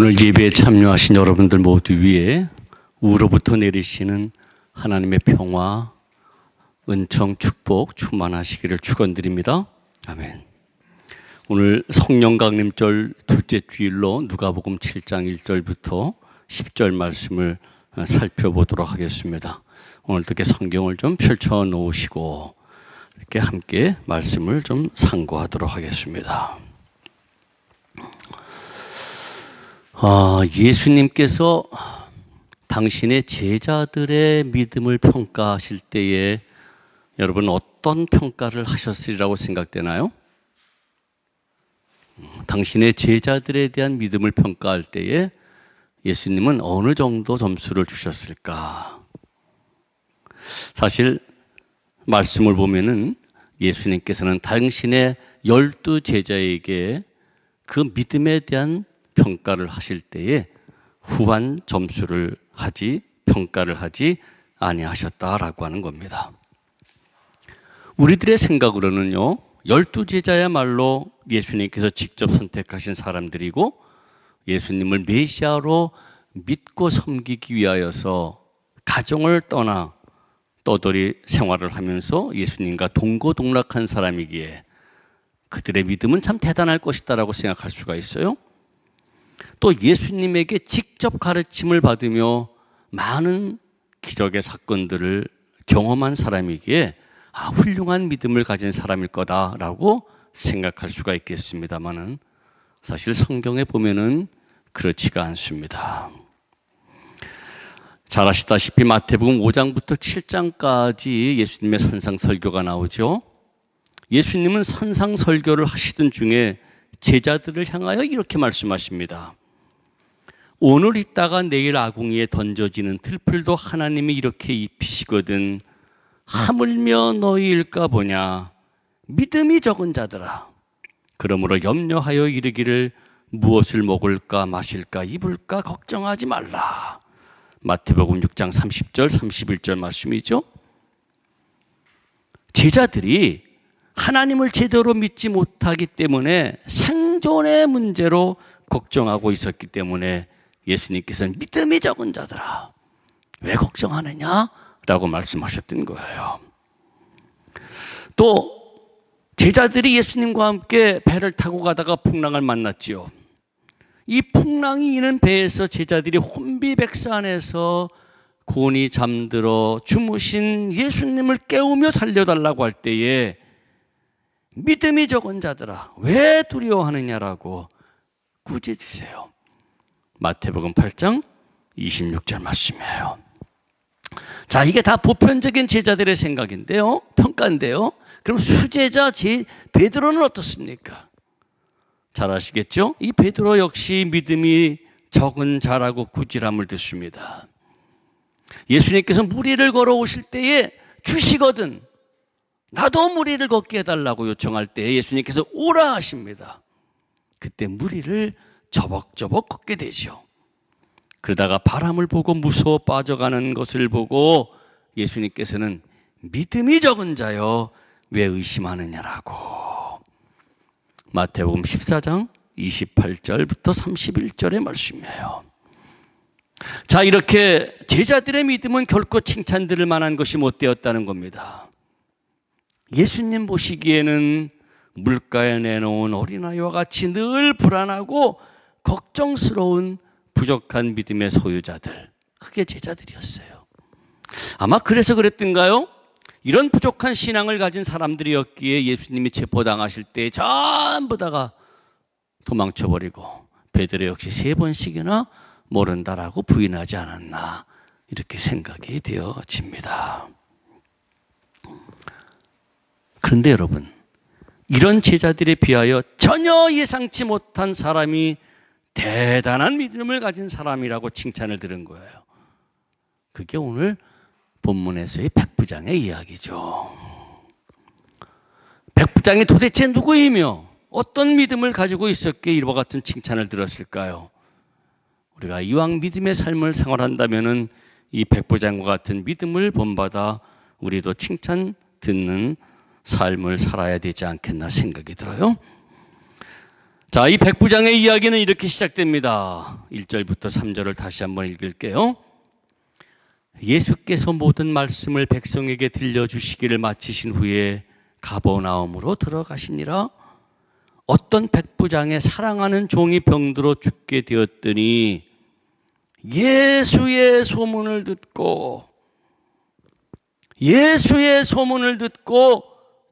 오늘 예배에 참여하신 여러분들 모두 위에 우로부터 내리시는 하나님의 평화, 은총, 축복 충만하시기를 축원드립니다. 아멘. 오늘 성령 강림절 둘째 주일로 누가복음 7장 1절부터 10절 말씀을 살펴보도록 하겠습니다. 오늘도 이렇게 성경을 좀 펼쳐 놓으시고 이렇게 함께 말씀을 좀 상고하도록 하겠습니다. 예수님께서 당신의 제자들의 믿음을 평가하실 때에 여러분 어떤 평가를 하셨으리라고 생각되나요? 당신의 제자들에 대한 믿음을 평가할 때에 예수님은 어느 정도 점수를 주셨을까? 사실 말씀을 보면은 예수님께서는 당신의 12 제자에게 그 믿음에 대한 평가를 하실 때에 후한 점수를 평가를 하지 아니하셨다라고 하는 겁니다. 우리들의 생각으로는요, 12 제자야말로 예수님께서 직접 선택하신 사람들이고 예수님을 메시아로 믿고 섬기기 위하여서 가정을 떠나 떠돌이 생활을 하면서 예수님과 동고동락한 사람이기에 그들의 믿음은 참 대단할 것이다라고 생각할 수가 있어요. 또 예수님에게 직접 가르침을 받으며 많은 기적의 사건들을 경험한 사람이기에 훌륭한 믿음을 가진 사람일 거다라고 생각할 수가 있겠습니다만은 사실 성경에 보면은 그렇지가 않습니다. 잘 아시다시피 마태복음 5장부터 7장까지 예수님의 산상설교가 나오죠. 예수님은 산상설교를 하시던 중에 제자들을 향하여 이렇게 말씀하십니다. 오늘 있다가 내일 아궁이에 던져지는 들풀도 하나님이 이렇게 입히시거든 하물며 너희일까 보냐. 믿음이 적은 자들아. 그러므로 염려하여 이르기를 무엇을 먹을까 마실까 입을까 걱정하지 말라. 마태복음 6장 30절 31절 말씀이죠. 제자들이 하나님을 제대로 믿지 못하기 때문에 생존의 문제로 걱정하고 있었기 때문에 예수님께서는 믿음이 적은 자들아 왜 걱정하느냐? 라고 말씀하셨던 거예요. 또 제자들이 예수님과 함께 배를 타고 가다가 풍랑을 만났지요. 이 풍랑이 이는 배에서 제자들이 혼비백산해서 곤히 잠들어 주무신 예수님을 깨우며 살려달라고 할 때에 믿음이 적은 자들아 왜 두려워하느냐라고 꾸짖으세요. 마태복음 8장 26절 말씀이에요. 자, 이게 다 보편적인 제자들의 생각인데요, 평가인데요. 그럼 수제자 베드로는 어떻습니까? 잘 아시겠죠? 이 베드로 역시 믿음이 적은 자라고 꾸지람을 듣습니다. 예수님께서 무리를 걸어오실 때에 주시거든 나도 무리를 걷게 해달라고 요청할 때 예수님께서 오라 하십니다. 그때 무리를 저벅저벅 걷게 되죠. 그러다가 바람을 보고 무서워 빠져가는 것을 보고 예수님께서는 믿음이 적은 자여 왜 의심하느냐라고 마태복음 14장 28절부터 31절의 말씀이에요. 자, 이렇게 제자들의 믿음은 결코 칭찬들을 만한 것이 못 되었다는 겁니다. 예수님 보시기에는 물가에 내놓은 어린아이와 같이 늘 불안하고 걱정스러운 부족한 믿음의 소유자들, 그게 제자들이었어요. 아마 그래서 그랬던가요? 이런 부족한 신앙을 가진 사람들이었기에 예수님이 체포당하실 때 전부 다가 도망쳐버리고 베드로 역시 3번씩이나 모른다라고 부인하지 않았나 이렇게 생각이 되어집니다. 그런데 여러분, 이런 제자들에 비하여 전혀 예상치 못한 사람이 대단한 믿음을 가진 사람이라고 칭찬을 들은 거예요. 그게 오늘 본문에서의 백부장의 이야기죠. 백부장이 도대체 누구이며 어떤 믿음을 가지고 있었기에 이와 같은 칭찬을 들었을까요? 우리가 이왕 믿음의 삶을 생활한다면은 이 백부장과 같은 믿음을 본받아 우리도 칭찬 듣는 삶을 살아야 되지 않겠나 생각이 들어요. 자, 이 백부장의 이야기는 이렇게 시작됩니다. 1절부터 3절을 다시 한번 읽을게요. 예수께서 모든 말씀을 백성에게 들려주시기를 마치신 후에 가버나움으로 들어가시니라. 어떤 백부장의 사랑하는 종이 병들어 죽게 되었더니 예수의 소문을 듣고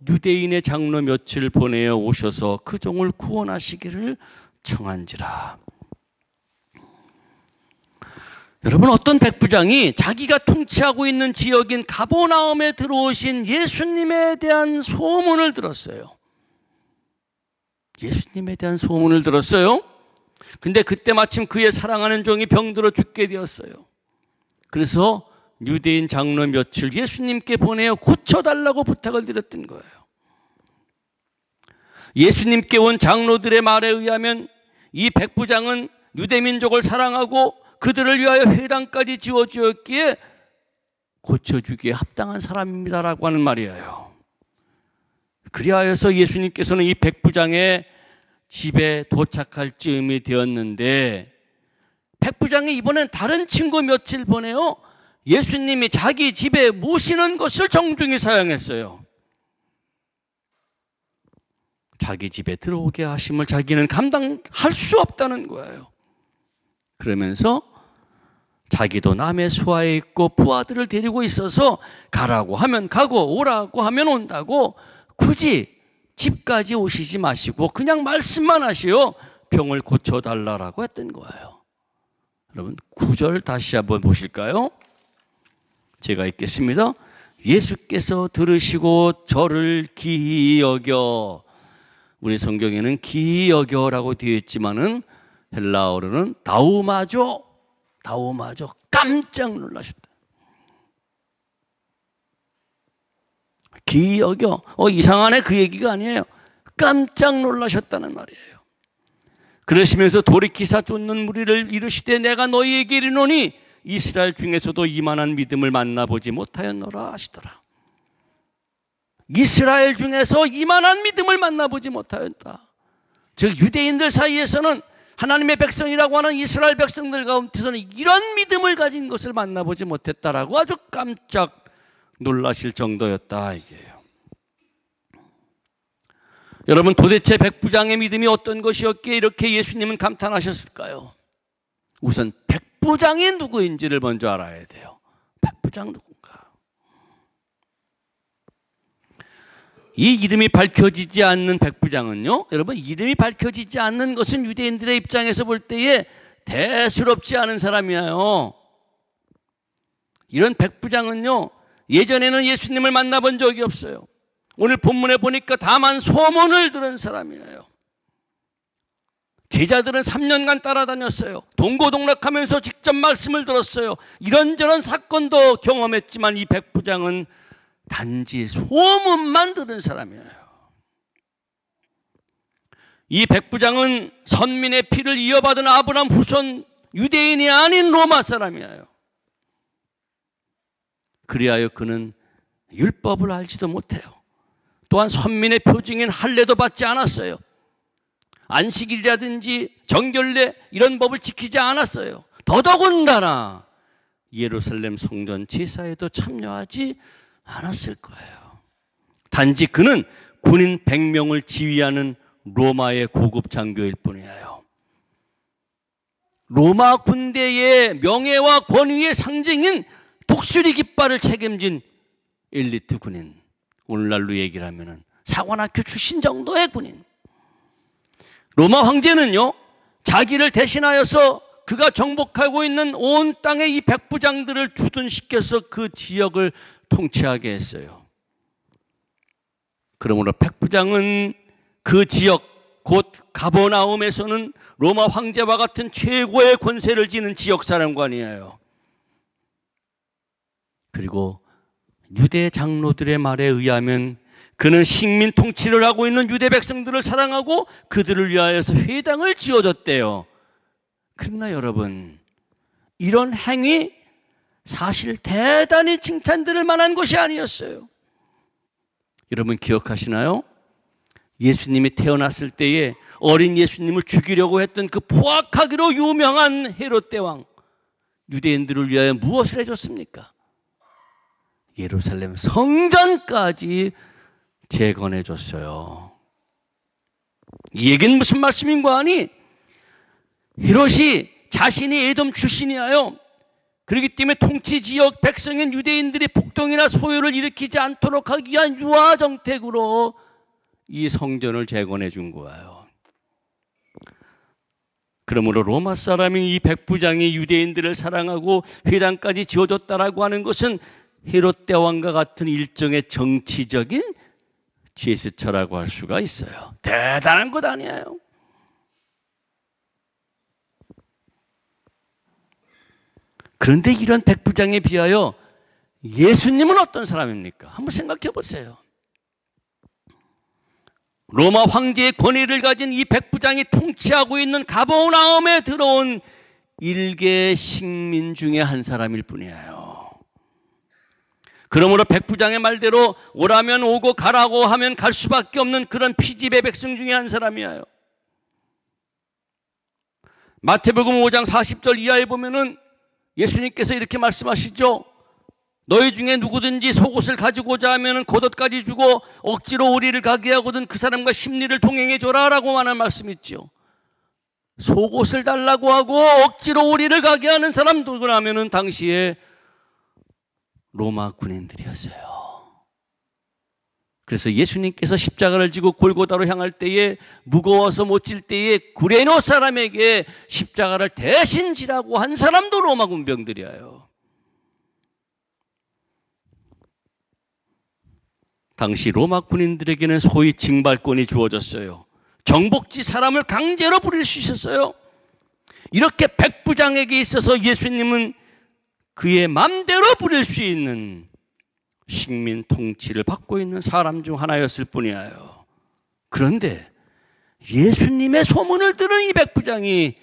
유대인의 장로 몇을 보내어 오셔서 그 종을 구원하시기를 청한지라. 여러분, 어떤 백부장이 자기가 통치하고 있는 지역인 가버나움에 들어오신 예수님에 대한 소문을 들었어요. 예수님에 대한 소문을 들었어요. 근데 그때 마침 그의 사랑하는 종이 병들어 죽게 되었어요. 그래서 유대인 장로 몇을 예수님께 보내어 고쳐달라고 부탁을 드렸던 거예요. 예수님께 온 장로들의 말에 의하면 이 백부장은 유대민족을 사랑하고 그들을 위하여 회당까지 지어주었기에 고쳐주기에 합당한 사람입니다라고 하는 말이에요. 그리하여서 예수님께서는 이 백부장의 집에 도착할 즈음이 되었는데, 백부장이 이번엔 다른 친구 며칠 보내요 예수님이 자기 집에 모시는 것을 정중히 사용했어요. 자기 집에 들어오게 하심을 자기는 감당할 수 없다는 거예요. 그러면서 자기도 남의 수하에 있고 부하들을 데리고 있어서 가라고 하면 가고 오라고 하면 온다고 굳이 집까지 오시지 마시고 그냥 말씀만 하시오. 병을 고쳐달라고 했던 거예요. 여러분, 9절 다시 한번 보실까요? 제가 읽겠습니다. 예수께서 들으시고 저를 기이 여겨, 우리 성경에는 기이 여겨라고 되어 있지만은 헬라어로는 다우마조 깜짝 놀라셨다. 기이 여겨, 이상하네, 그 얘기가 아니에요. 깜짝 놀라셨다는 말이에요. 그러시면서 돌이키사 쫓는 무리를 이르시되 내가 너희에게 이르노니 이스라엘 중에서도 이만한 믿음을 만나보지 못하였노라 하시더라. 이스라엘 중에서 이만한 믿음을 만나보지 못하였다. 즉 유대인들 사이에서는 하나님의 백성이라고 하는 이스라엘 백성들 가운데서는 이런 믿음을 가진 것을 만나보지 못했다라고 아주 깜짝 놀라실 정도였다 이게요. 여러분, 도대체 백부장의 믿음이 어떤 것이었기에 이렇게 예수님은 감탄하셨을까요? 우선 백부장이 누구인지를 먼저 알아야 돼요. 백부장 누군가? 이 이름이 밝혀지지 않는 백부장은요, 여러분, 이름이 밝혀지지 않는 것은 유대인들의 입장에서 볼 때에 대수롭지 않은 사람이에요. 이런 백부장은요, 예전에는 예수님을 만나본 적이 없어요. 오늘 본문에 보니까 다만 소문을 들은 사람이에요. 제자들은 3년간 따라다녔어요. 동고동락하면서 직접 말씀을 들었어요. 이런저런 사건도 경험했지만 이 백부장은 단지 소문만 들은 사람이에요. 이 백부장은 선민의 피를 이어받은 아브라함 후손 유대인이 아닌 로마 사람이에요. 그리하여 그는 율법을 알지도 못해요. 또한 선민의 표징인 할례도 받지 않았어요. 안식일이라든지 정결례 이런 법을 지키지 않았어요. 더더군다나 예루살렘 성전 제사에도 참여하지 않았을 거예요. 단지 그는 군인 100명을 지휘하는 로마의 고급 장교일 뿐이에요. 로마 군대의 명예와 권위의 상징인 독수리 깃발을 책임진 엘리트 군인, 오늘날로 얘기를 하면 사관학교 출신 정도의 군인. 로마 황제는요, 자기를 대신하여서 그가 정복하고 있는 온 땅의 이 백부장들을 주둔시켜서 그 지역을 통치하게 했어요. 그러므로 백부장은 그 지역, 곧 가버나움에서는 로마 황제와 같은 최고의 권세를 지닌 지역 사령관이에요. 그리고 유대 장로들의 말에 의하면 그는 식민 통치를 하고 있는 유대 백성들을 사랑하고 그들을 위하여서 회당을 지어줬대요. 그러나 여러분, 이런 행위 사실 대단히 칭찬들을 만한 것이 아니었어요. 여러분 기억하시나요? 예수님이 태어났을 때에 어린 예수님을 죽이려고 했던 그 포악하기로 유명한 헤롯 대왕, 유대인들을 위하여 무엇을 해줬습니까? 예루살렘 성전까지 재건해 줬어요. 이 얘기는 무슨 말씀인가 하니, 헤롯이 자신이 에돔 출신이하여 그렇기 때문에 통치 지역 백성인 유대인들이 폭동이나 소요를 일으키지 않도록 하기 위한 유화 정책으로 이 성전을 재건해 준 거예요. 그러므로 로마 사람인 이 백부장이 유대인들을 사랑하고 회당까지 지어줬다라고 하는 것은 헤롯 대왕과 같은 일종의 정치적인 제스처라고 할 수가 있어요. 대단한 것 아니에요? 그런데 이런 백부장에 비하여 예수님은 어떤 사람입니까? 한번 생각해 보세요. 로마 황제의 권위를 가진 이 백부장이 통치하고 있는 가버나움에 들어온 일개 식민 중에 한 사람일 뿐이에요. 그러므로 백부장의 말대로 오라면 오고 가라고 하면 갈 수밖에 없는 그런 피지배 백성 중에 한 사람이에요. 마태복음 5장 40절 이하에 보면은 예수님께서 이렇게 말씀하시죠. 너희 중에 누구든지 속옷을 가지고자 하면 겉옷까지 주고 억지로 우리를 가게 하거든 그 사람과 심리를 동행해 줘라 라고 하는 말씀 있죠. 속옷을 달라고 하고 억지로 우리를 가게 하는 사람 누구냐면은 당시에 로마 군인들이었어요. 그래서 예수님께서 십자가를 지고 골고다로 향할 때에 무거워서 못 질 때에 구레노 사람에게 십자가를 대신 지라고 한 사람도 로마 군병들이에요. 당시 로마 군인들에게는 소위 징발권이 주어졌어요. 정복지 사람을 강제로 부릴 수 있었어요. 이렇게 백부장에게 있어서 예수님은 그의 맘대로 부릴 수 있는 식민 통치를 받고 있는 사람 중 하나였을 뿐이에요. 그런데 예수님의 소문을 들은 이 백부장이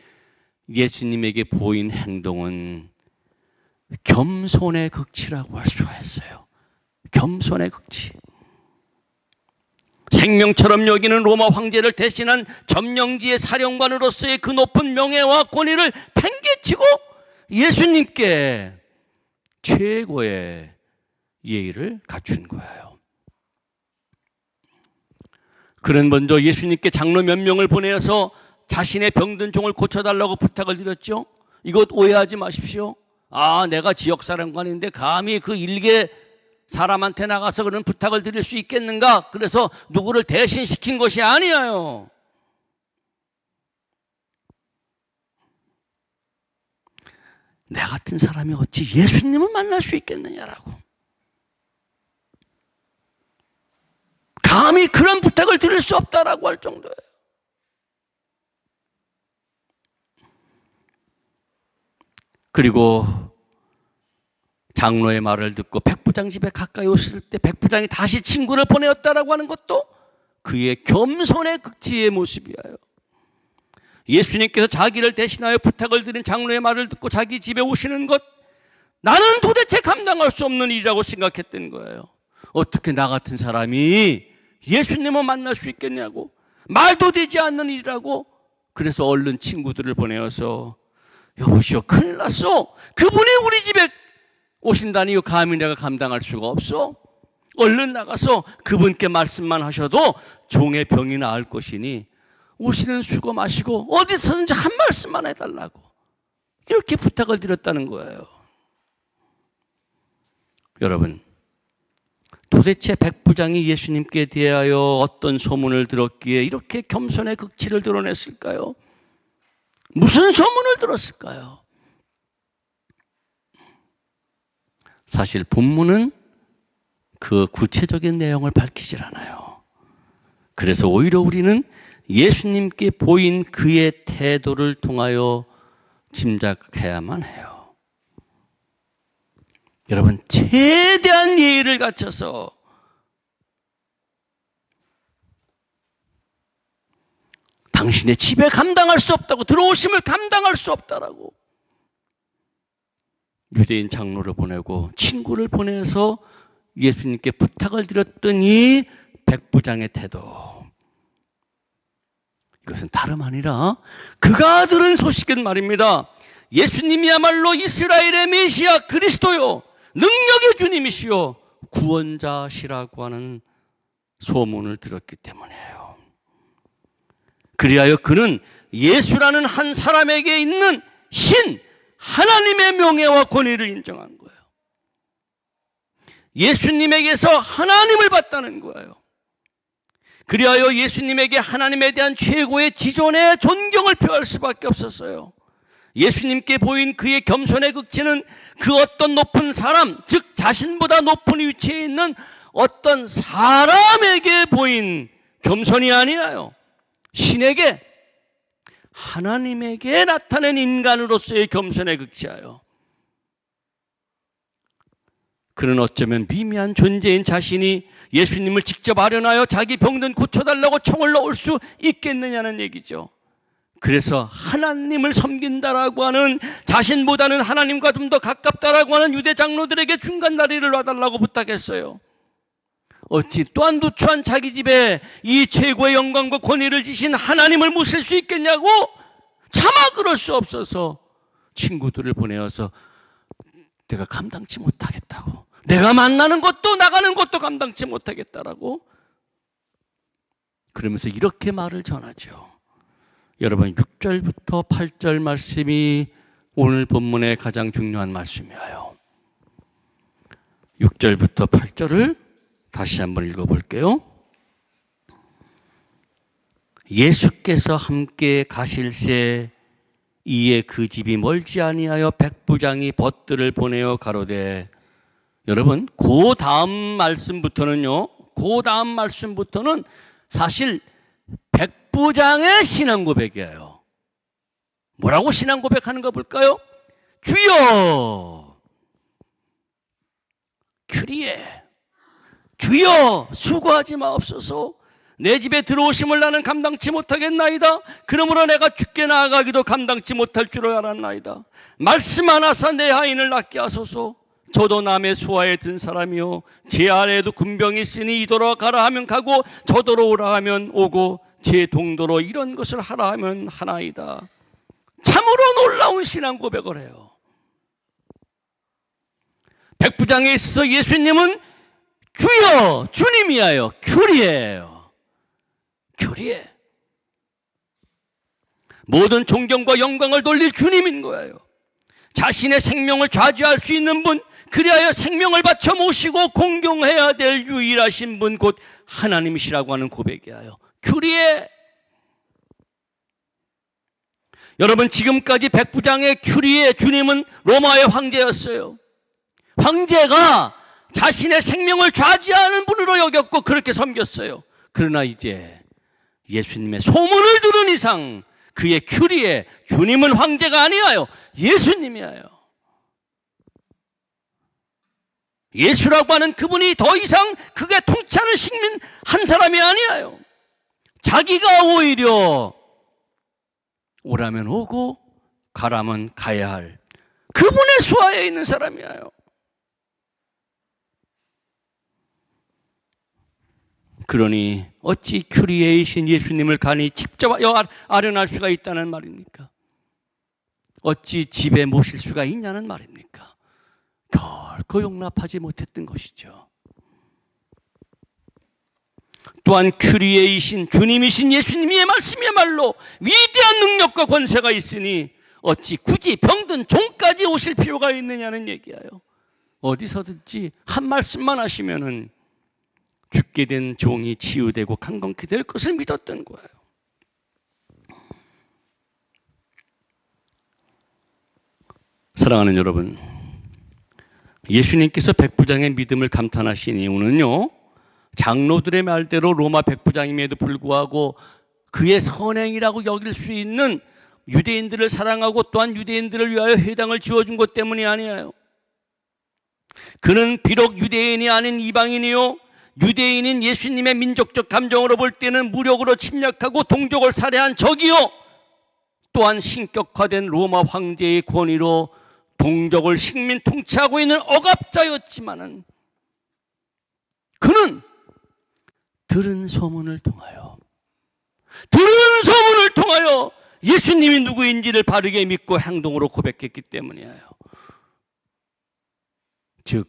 예수님에게 보인 행동은 겸손의 극치라고 할 수가 있어요. 겸손의 극치. 생명처럼 여기는 로마 황제를 대신한 점령지의 사령관으로서의 그 높은 명예와 권위를 팽개치고 예수님께 최고의 예의를 갖춘 거예요. 그는 먼저 예수님께 장로 몇 명을 보내서 자신의 병든 종을 고쳐달라고 부탁을 드렸죠. 이것 오해하지 마십시오. 내가 지역사령관인데 감히 그 일개 사람한테 나가서 그런 부탁을 드릴 수 있겠는가? 그래서 누구를 대신 시킨 것이 아니에요. 내 같은 사람이 어찌 예수님을 만날 수 있겠느냐라고. 감히 그런 부탁을 드릴 수 없다라고 할 정도예요. 그리고 장로의 말을 듣고 백부장 집에 가까이 오실 때 백부장이 다시 친구를 보내었다라고 하는 것도 그의 겸손의 극치의 모습이에요. 예수님께서 자기를 대신하여 부탁을 드린 장로의 말을 듣고 자기 집에 오시는 것, 나는 도대체 감당할 수 없는 일이라고 생각했던 거예요. 어떻게 나 같은 사람이 예수님을 만날 수 있겠냐고, 말도 되지 않는 일이라고. 그래서 얼른 친구들을 보내어서 여보시오, 큰일 났어. 그분이 우리 집에 오신다니 이거 감히 내가 감당할 수가 없어. 얼른 나가서 그분께 말씀만 하셔도 종의 병이 나을 것이니 오시는 수고 마시고 어디서든지 한 말씀만 해달라고 이렇게 부탁을 드렸다는 거예요. 여러분, 도대체 백부장이 예수님께 대하여 어떤 소문을 들었기에 이렇게 겸손의 극치를 드러냈을까요? 무슨 소문을 들었을까요? 사실 본문은 그 구체적인 내용을 밝히질 않아요. 그래서 오히려 우리는 예수님께 보인 그의 태도를 통하여 짐작해야만 해요. 여러분, 최대한 예의를 갖춰서 당신의 집에 감당할 수 없다고, 들어오심을 감당할 수 없다라고 유대인 장로를 보내고 친구를 보내서 예수님께 부탁을 드렸던 이 백부장의 태도, 이것은 다름 아니라 그가 들은 소식은 말입니다. 예수님이야말로 이스라엘의 메시아 그리스도요, 능력의 주님이시요 구원자시라고 하는 소문을 들었기 때문이에요. 그리하여 그는 예수라는 한 사람에게 있는 신 하나님의 명예와 권위를 인정한 거예요. 예수님에게서 하나님을 받다는 거예요. 그리하여 예수님에게 하나님에 대한 최고의 지존의 존경을 표할 수밖에 없었어요. 예수님께 보인 그의 겸손의 극치는 그 어떤 높은 사람, 즉 자신보다 높은 위치에 있는 어떤 사람에게 보인 겸손이 아니라요, 신에게, 하나님에게 나타낸 인간으로서의 겸손의 극치하여 그는 어쩌면 미미한 존재인 자신이 예수님을 직접 아련하여 자기 병든 고쳐달라고 총을 넣을 수 있겠느냐는 얘기죠. 그래서 하나님을 섬긴다라고 하는, 자신보다는 하나님과 좀 더 가깝다라고 하는 유대 장로들에게 중간 다리를 놔달라고 부탁했어요. 어찌 또한 누추한 자기 집에 이 최고의 영광과 권위를 지신 하나님을 모실 수 있겠냐고 차마 그럴 수 없어서 친구들을 보내어서 내가 감당치 못하겠다고, 내가 만나는 것도 나가는 것도 감당치 못하겠다라고 그러면서 이렇게 말을 전하죠. 여러분, 6절부터 8절 말씀이 오늘 본문의 가장 중요한 말씀이에요. 6절부터 8절을 다시 한번 읽어볼게요. 예수께서 함께 가실새 이에 그 집이 멀지 아니하여 백부장이 벗들을 보내어 가로되, 여러분, 그 다음 말씀부터는 사실 백부장의 신앙 고백이에요. 뭐라고 신앙 고백하는가 볼까요? 주여, kyrie, 주여 수고하지 마옵소서. 내 집에 들어오심을 나는 감당치 못하겠나이다. 그러므로 내가 주께 나아가기도 감당치 못할 줄 알았나이다. 말씀하나사 내 하인을 낫게 하소서. 저도 남의 수하에 든 사람이요, 제 아래에도 군병이 있으니 이도로 가라 하면 가고 저도로 오라 하면 오고 제 동도로 이런 것을 하라 하면 하나이다. 참으로 놀라운 신앙 고백을 해요. 백부장에 있어서 예수님은 주여, 주님이에요. kyri에요. kyrie. 모든 존경과 영광을 돌릴 주님인 거예요. 자신의 생명을 좌지할 수 있는 분, 그리하여 생명을 바쳐 모시고 공경해야 될 유일하신 분, 곧 하나님이시라고 하는 고백이에요. kyrie. 여러분, 지금까지 백부장의 kyrie, 주님은 로마의 황제였어요. 황제가 자신의 생명을 좌지하는 분으로 여겼고 그렇게 섬겼어요. 그러나 이제 예수님의 소문을 들은 이상 그의 kyrie, 주님은 황제가 아니에요. 예수님이에요. 예수라고 하는 그분이 더 이상 그게 통치하는 식민 한 사람이 아니에요. 자기가 오히려 오라면 오고 가라면 가야 할 그분의 수하에 있는 사람이에요. 그러니 어찌 kyriei신 예수님을 간이 직접 아련할 수가 있다는 말입니까? 어찌 집에 모실 수가 있냐는 말입니까? 결코 용납하지 못했던 것이죠. 또한 kyriei신 주님이신 예수님의 말씀이야말로 위대한 능력과 권세가 있으니 어찌 굳이 병든 종까지 오실 필요가 있느냐는 얘기예요. 어디서든지 한 말씀만 하시면은 죽게 된 종이 치유되고 강건케 될 것을 믿었던 거예요. 사랑하는 여러분, 예수님께서 백부장의 믿음을 감탄하신 이유는요, 장로들의 말대로 로마 백부장임에도 불구하고 그의 선행이라고 여길 수 있는 유대인들을 사랑하고 또한 유대인들을 위하여 회당을 지어준 것 때문이 아니에요. 그는 비록 유대인이 아닌 이방인이요, 유대인인 예수님의 민족적 감정으로 볼 때는 무력으로 침략하고 동족을 살해한 적이요, 또한 신격화된 로마 황제의 권위로 동족을 식민 통치하고 있는 억압자였지만은 그는 들은 소문을 통하여, 들은 들은 소문을 통하여 예수님이 누구인지를 바르게 믿고 행동으로 고백했기 때문이에요. 즉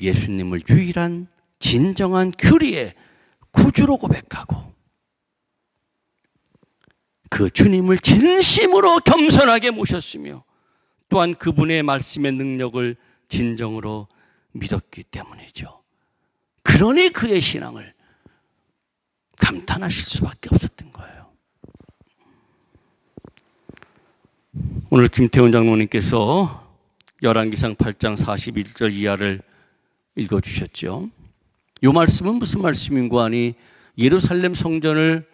예수님을 유일한 진정한 교리의 구주로 고백하고 그 주님을 진심으로 겸손하게 모셨으며 또한 그분의 말씀의 능력을 진정으로 믿었기 때문이죠. 그러니 그의 신앙을 감탄하실 수밖에 없었던 거예요. 오늘 김태훈 장로님께서 열왕기상 8장 41절 이하를 읽어주셨죠. 이 말씀은 무슨 말씀인가 하니 예루살렘 성전을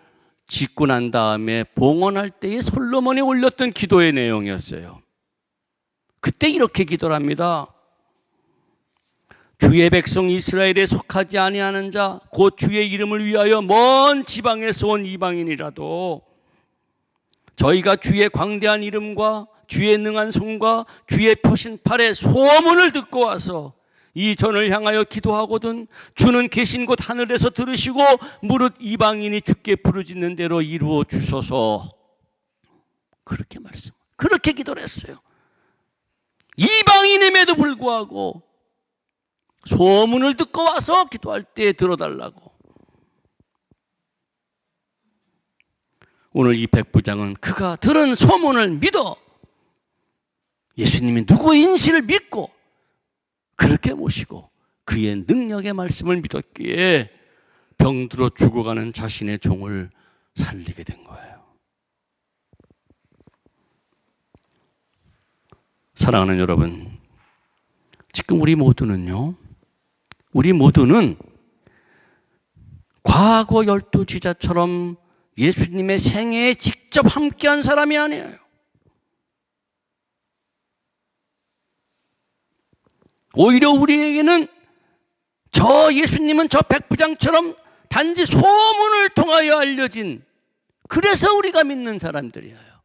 짓고 난 다음에 봉헌할 때에 솔로몬이 올렸던 기도의 내용이었어요. 그때 이렇게 기도를 합니다. 주의 백성 이스라엘에 속하지 아니하는 자 곧 주의 이름을 위하여 먼 지방에서 온 이방인이라도 저희가 주의 광대한 이름과 주의 능한 손과 주의 펴신 팔의 소문을 듣고 와서 이 전을 향하여 기도하거든 주는 계신 곳 하늘에서 들으시고 무릇 이방인이 주께 부르짖는 대로 이루어 주소서. 그렇게 기도를 했어요. 이방인임에도 불구하고 소문을 듣고 와서 기도할 때 들어달라고. 오늘 이 백부장은 그가 들은 소문을 믿어 예수님이 누구인지를 믿고 그렇게 모시고 그의 능력의 말씀을 믿었기에 병들어 죽어가는 자신의 종을 살리게 된 거예요. 사랑하는 여러분, 지금 우리 모두는 과거 12지자처럼 예수님의 생애에 직접 함께한 사람이 아니에요. 오히려 우리에게는 저 예수님은 저 백부장처럼 단지 소문을 통하여 알려진, 그래서 우리가 믿는 사람들이에요.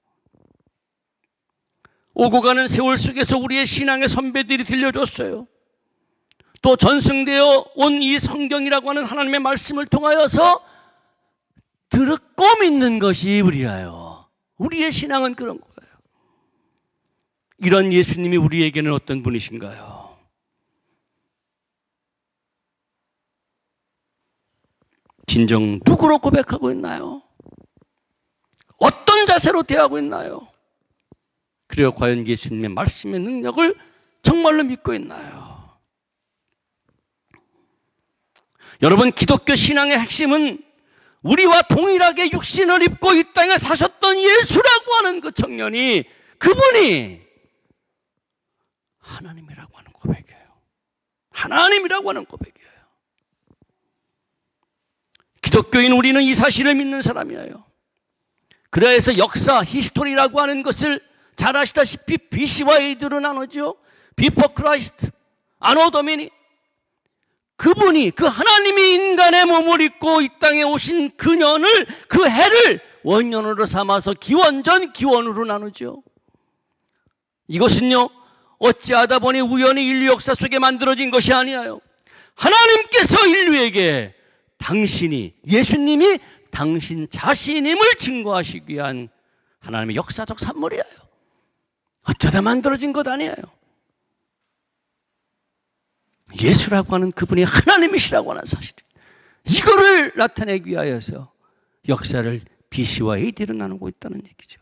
오고 가는 세월 속에서 우리의 신앙의 선배들이 들려줬어요. 또 전승되어 온 이 성경이라고 하는 하나님의 말씀을 통하여서 듣고 믿는 것이 우리예요. 우리의 신앙은 그런 거예요. 이런 예수님이 우리에게는 어떤 분이신가요? 진정 누구로 고백하고 있나요? 어떤 자세로 대하고 있나요? 그리고 과연 예수님의 말씀의 능력을 정말로 믿고 있나요? 여러분, 기독교 신앙의 핵심은 우리와 동일하게 육신을 입고 이 땅에 사셨던 예수라고 하는 그 청년이, 그분이 하나님이라고 하는 고백이에요. 하나님이라고 하는 고백이에요. 기독교인 우리는 이 사실을 믿는 사람이에요. 그래서 역사, 히스토리라고 하는 것을 잘 아시다시피 BC와 AD로 나누죠. Before Christ, Anno Domini. 그분이, 그 하나님이 인간의 몸을 입고 이 땅에 오신 그년을, 그 해를 원년으로 삼아서 기원전, 기원으로 나누죠. 이것은요, 어찌하다 보니 우연히 인류 역사 속에 만들어진 것이 아니에요. 하나님께서 인류에게 당신이, 예수님이 당신 자신임을 증거하시기 위한 하나님의 역사적 산물이에요. 어쩌다 만들어진 것 아니에요. 예수라고 하는 그분이 하나님이시라고 하는 사실, 이거를 나타내기 위하여서 역사를 BC와 AD로 나누고 있다는 얘기죠.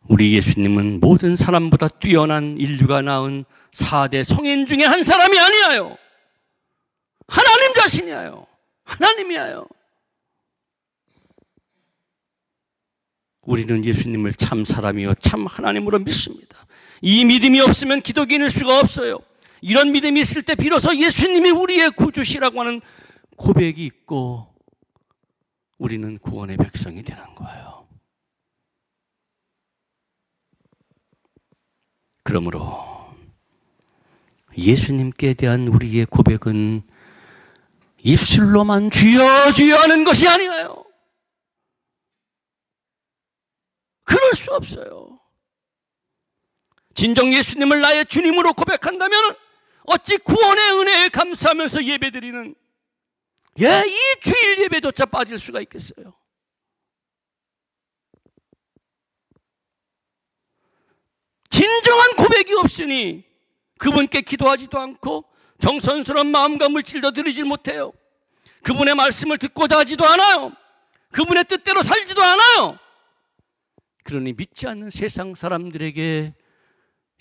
우리 예수님은 모든 사람보다 뛰어난 인류가 낳은 4대 성인 중에 한 사람이 아니에요. 하나님 자신이에요. 하나님이에요. 우리는 예수님을 참 사람이요 참 하나님으로 믿습니다. 이 믿음이 없으면 기독인일 수가 없어요. 이런 믿음이 있을 때 비로소 예수님이 우리의 구주시라고 하는 고백이 있고 우리는 구원의 백성이 되는 거예요. 그러므로 예수님께 대한 우리의 고백은 입술로만 주여 주여 하는 것이 아니에요. 그럴 수 없어요. 진정 예수님을 나의 주님으로 고백한다면 어찌 구원의 은혜에 감사하면서 예배드리는 이 주일 예배조차 빠질 수가 있겠어요? 진정한 고백이 없으니 그분께 기도하지도 않고 정성스러운 마음과 물질도 드리질 못해요. 그분의 말씀을 듣고자 하지도 않아요. 그분의 뜻대로 살지도 않아요. 그러니 믿지 않는 세상 사람들에게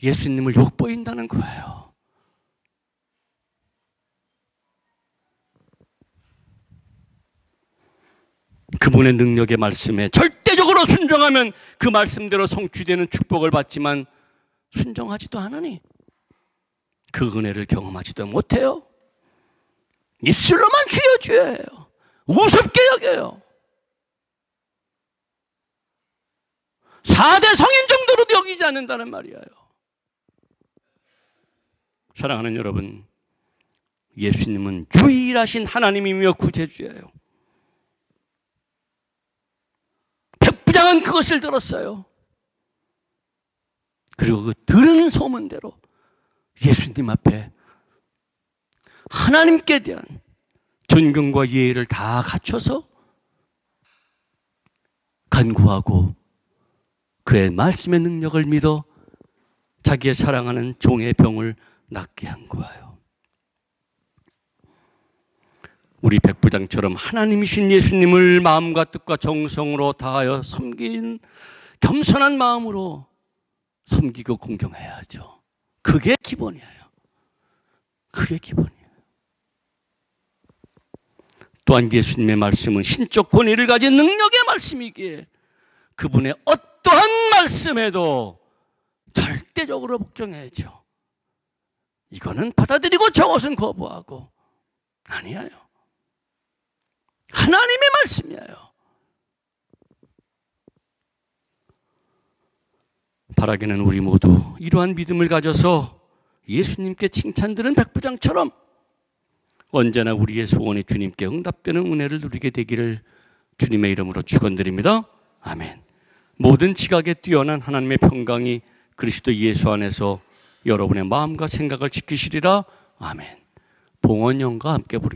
예수님을 욕보인다는 거예요. 그분의 능력의 말씀에 절대적으로 순종하면 그 말씀대로 성취되는 축복을 받지만 순종하지도 않으니 그 은혜를 경험하지도 못해요. 입술로만 주여 주여해요. 우습게 여겨요. 4대 성인 정도로도 여기지 않는다는 말이에요. 사랑하는 여러분, 예수님은 유일하신 하나님이며 구세주예요. 백부장은 그것을 들었어요. 그리고 그 들은 소문대로 예수님 앞에 하나님께 대한 존경과 예의를 다 갖춰서 간구하고 그의 말씀의 능력을 믿어 자기의 사랑하는 종의 병을 낫게 한 거예요. 우리 백부장처럼 하나님이신 예수님을 마음과 뜻과 정성으로 다하여 섬긴 겸손한 마음으로 섬기고 공경해야죠. 그게 기본이에요. 그게 기본이에요. 또한 예수님의 말씀은 신적 권위를 가진 능력의 말씀이기에 그분의 어떠한 말씀에도 절대적으로 복종해야죠. 이거는 받아들이고 저것은 거부하고 아니에요. 하나님의 말씀이에요. 바라기는 우리 모두 이러한 믿음을 가져서 예수님께 칭찬 들은 백부장처럼 언제나 우리의 소원이 주님께 응답되는 은혜를 누리게 되기를 주님의 이름으로 축원드립니다. 아멘. 모든 지각에 뛰어난 하나님의 평강이 그리스도 예수 안에서 여러분의 마음과 생각을 지키시리라. 아멘. 봉헌영과 함께 부르겠습니다.